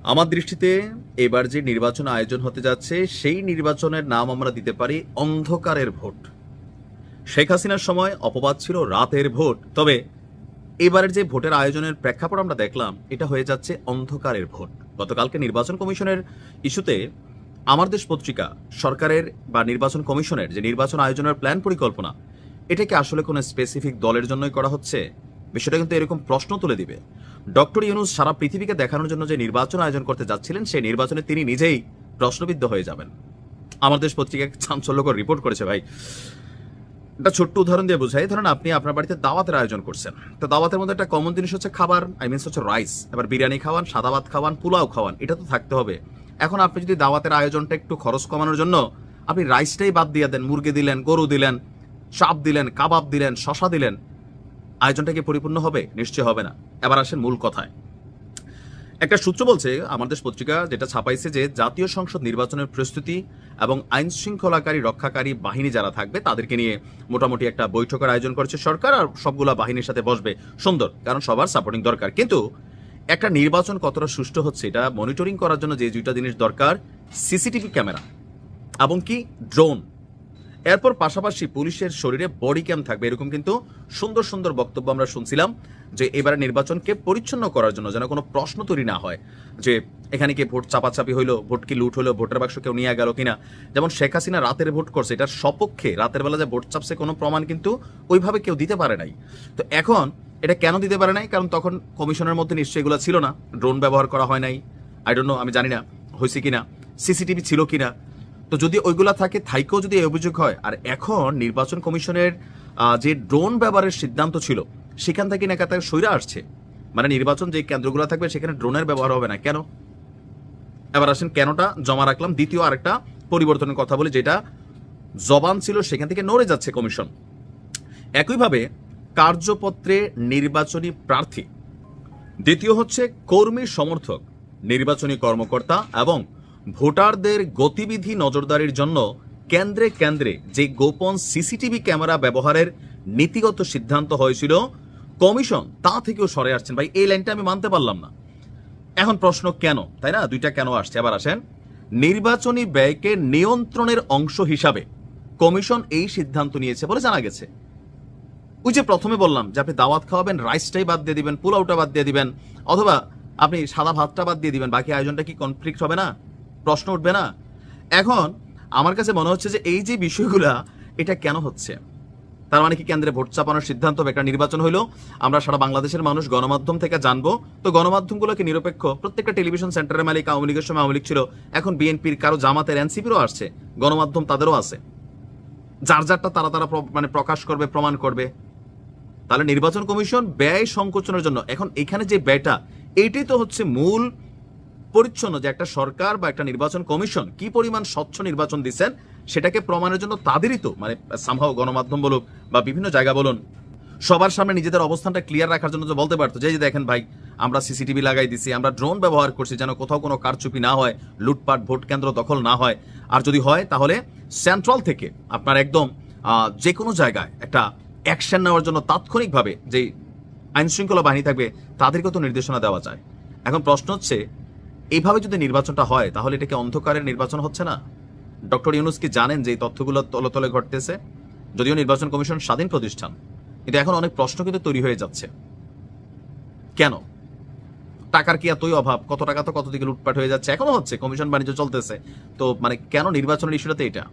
আমার দৃষ্টিতে এবার যে নির্বাচন আয়োজন হতে যাচ্ছে সেই নির্বাচনের নাম আমরা দিতে পারি অন্ধকারের ভোট। শেখ হাসিনার সময় অপবাদ ছিল রাতের ভোট, তবে এবারের যে ভোটের আয়োজনের প্রেক্ষাপট আমরা দেখলাম এটা হয়ে যাচ্ছে অন্ধকারের ভোট। গতকালকে নির্বাচন কমিশনের ইস্যুতে আমার দেশ পত্রিকা সরকারের বা নির্বাচন কমিশনের যে নির্বাচন আয়োজনের প্ল্যান পরিকল্পনা, এটাকে আসলে কোনো স্পেসিফিক দলের জন্যই করা হচ্ছে, বিষয়টা কিন্তু এরকম প্রশ্ন তুলে দিবে। ডক্টর ইউনূস সারা পৃথিবীকে দেখানোর জন্য যে নির্বাচন আয়োজন করতে যাচ্ছিলেন সেই নির্বাচনে তিনি নিজেই প্রশ্নবিদ্ধ হয়ে যাবেন। আমার দেশ পত্রিকা চাঞ্চল্যকর রিপোর্ট করেছে ভাই। একটা ছোট্ট উদাহরণ দিয়ে বোঝাই, ধরেন আপনি আপনার বাড়িতে দাওয়াতের আয়োজন করছেন, তো দাওয়াতের মধ্যে একটা কমন জিনিস হচ্ছে খাবার, হচ্ছে রাইস। এবার বিরিয়ানি খাওয়ান, সাদা ভাত খাওয়ান, পোলাও খাওয়ান, এটা তো থাকতে হবে। এখন আপনি যদি দাওয়াতের আয়োজনটা একটু খরচ কমানোর জন্য আপনি রাইসটাই বাদ দিয়ে দেন, মুরগি দিলেন, গরু দিলেন, চাপ দিলেন, কাবাব দিলেন, শশা দিলেন, আয়োজনটা কি পরিপূর্ণ হবে? নিশ্চয় হবে না। এবার আসেন মূল কথায়। একটা সূত্র বলছে, আমাদের পত্রিকা যেটা ছাপাইছে, যে জাতীয় সংসদ নির্বাচনের প্রস্তুতি এবং আইন শৃঙ্খলাকারী রক্ষাকারী বাহিনী যারা থাকবে তাদেরকে নিয়ে মোটামুটি একটা বৈঠকের আয়োজন করেছে সরকার, আর সবগুলা বাহিনীর সাথে বসবে। সুন্দর, কারণ সবার সাপোর্টিং দরকার। কিন্তু একটা নির্বাচন কতটা সুষ্ঠু হচ্ছে এটা মনিটরিং করার জন্য যে দুইটা জিনিস দরকার, সিসিটিভি ক্যামেরা এবং কি ড্রোন, এরপর পাশাপাশি পুলিশের শরীরে বডি ক্যাম থাকবে। এরকম কিন্তু সুন্দর সুন্দর বক্তব্য আমরা শুনছিলাম, যে এবারে নির্বাচনকে পরিচ্ছন্ন করার জন্য যেন কোনো প্রশ্ন তৈরি না হয়, যে এখানে কি ভোট চাপাচাপি হইলো, ভোট কি লুট হলো, ভোটের বাক্স কেউ নিয়ে গেল কিনা। যেমন শেখ হাসিনা রাতের ভোট করছে, এটার সপক্ষে রাতের বেলা যে ভোট চাপছে কোনো প্রমাণ কিন্তু ওইভাবে কেউ দিতে পারে নাই। তো এখন এটা কেন দিতে পারে নাই? কারণ তখন কমিশনের মধ্যে নিশ্চয়ই এগুলো ছিল না, ড্রোন ব্যবহার করা হয় নাই, আই ডোন্ট নো, আমি জানি না হয়েছে কিনা, সিসিটিভি ছিল কিনা। তো যদি ওইগুলা থাকে, থাইকেও যদি এই অভিযোগ হয়, আর এখন নির্বাচন কমিশনের যে ড্রোন ব্যবহারের সিদ্ধান্ত ছিল সেখান থেকে নাকি তাকে সইরা আসছে, মানে নির্বাচন যে কেন্দ্রগুলো থাকবে সেখানে ড্রোনের ব্যবহার হবে না কেন? এবার আসেন কেনটা জমা রাখলাম। দ্বিতীয় আরেকটা পরিবর্তনের কথা বলি, যেটা জবান ছিল সেখান থেকে নড়ে যাচ্ছে কমিশন। একইভাবে কার্যপত্রে নির্বাচনী প্রার্থী, দ্বিতীয় হচ্ছে কর্মী সমর্থক, নির্বাচনী কর্মকর্তা এবং ভোটারদের গতিবিধি নজরদারির জন্য কেন্দ্রে কেন্দ্রে যে গোপন সিসিটিভি ক্যামেরা ব্যবহারের নীতিগত সিদ্ধান্ত হয়েছিল, কমিশন তা থেকেও সরে আসছেন। ভাই, এই লাইনটা আমি মানতে পারলাম না। এখন প্রশ্ন কেন, তাই না? দুইটা কেন আসছে। আবার আসেন, নির্বাচনী ব্যয়কে নিয়ন্ত্রণের অংশ হিসাবে কমিশন এই সিদ্ধান্ত নিয়েছে বলে জানা গেছে। ওই যে প্রথমে বললাম যে আপনি দাওয়াত খাওয়াবেন, রাইসটাই বাদ দিয়ে দিবেন, পোলাওটা বাদ দিয়ে দিবেন, অথবা আপনি সাদা ভাতটা বাদ দিয়ে দিবেন, বাকি আয়োজনটা কি কনফ্লিক্ট হবে না? প্রশ্ন উঠবে না? এখন আমার কাছে মনে হচ্ছে যে এই যে বিষয়গুলা, এটা কেন হচ্ছে? তার মানে কি কেন্দ্রে ভোট চাপানোর সিদ্ধান্ত হবে? একটা নির্বাচন হইলো, আমরা সারা বাংলাদেশের মানুষ গণমাধ্যম থেকে জানবো, তো গণমাধ্যমগুলোকে নিরপেক্ষ, প্রত্যেকটা টেলিভিশন সেন্টারের মালিক আওয়ামী লীগের সময় আওয়ামী লীগ ছিল, এখন বিএনপির, কারো জামাতের, এনসিপিরও আসছে, গণমাধ্যম তাদেরও আছে, যার যারটা তারা তারা মানে প্রকাশ করবে, প্রমাণ করবে। তাহলে নির্বাচন কমিশন ব্যয় সংকোচনের জন্য এখন এখানে যে ব্যয়টা, এইটাই তো হচ্ছে মূল পরিচ্ছন্ন, যে একটা সরকার বা একটা নির্বাচন কমিশন কি পরিমাণ স্বচ্ছ নির্বাচন দিচ্ছেন সেটাকে প্রমাণের জন্য তাদেরই তো, মানে সামহাও গণমাধ্যম বলুক বা বিভিন্ন জায়গা বলুন, সবার সামনে নিজেদের অবস্থানটা ক্লিয়ার রাখার জন্য বলতে পারতো যে দেখেন ভাই, আমরা সিসিটিভি লাগাই দিছি, আমরা ড্রোন ব্যবহার করছি যেন কোথাও কোনো কারচুপি না হয়, লুটপাট, ভোট কেন্দ্র দখল না হয়, আর যদি হয় তাহলে সেন্ট্রাল থেকে আপনার একদম যে কোনো জায়গায় একটা অ্যাকশন নেওয়ার জন্য তাৎক্ষণিকভাবে যে আইন শৃঙ্খলা বাহিনী থাকবে তাদেরকে তো নির্দেশনা দেওয়া যায়। এখন প্রশ্ন হচ্ছে, এইভাবে যদি নির্বাচনটা হয় তাহলে এটা কি অন্ধকারের নির্বাচন হচ্ছে না? ডক্টর ইউনূস কি জানেন যে এই তথ্যগুলো তলে তলে ঘটতেছে? যদিও নির্বাচন কমিশন স্বাধীন প্রতিষ্ঠান, কিন্তু এখন অনেক প্রশ্ন কিন্তু তৈরি হয়ে যাচ্ছে। কেন? টাকার কি এতই অভাব? কত টাকা তো কত দিকে লুটপাট হয়ে যাচ্ছে, এখনো হচ্ছে, কমিশন বাণিজ্য চলতেছে, তো মানে কেন নির্বাচনের ইস্যুটাতে এটা?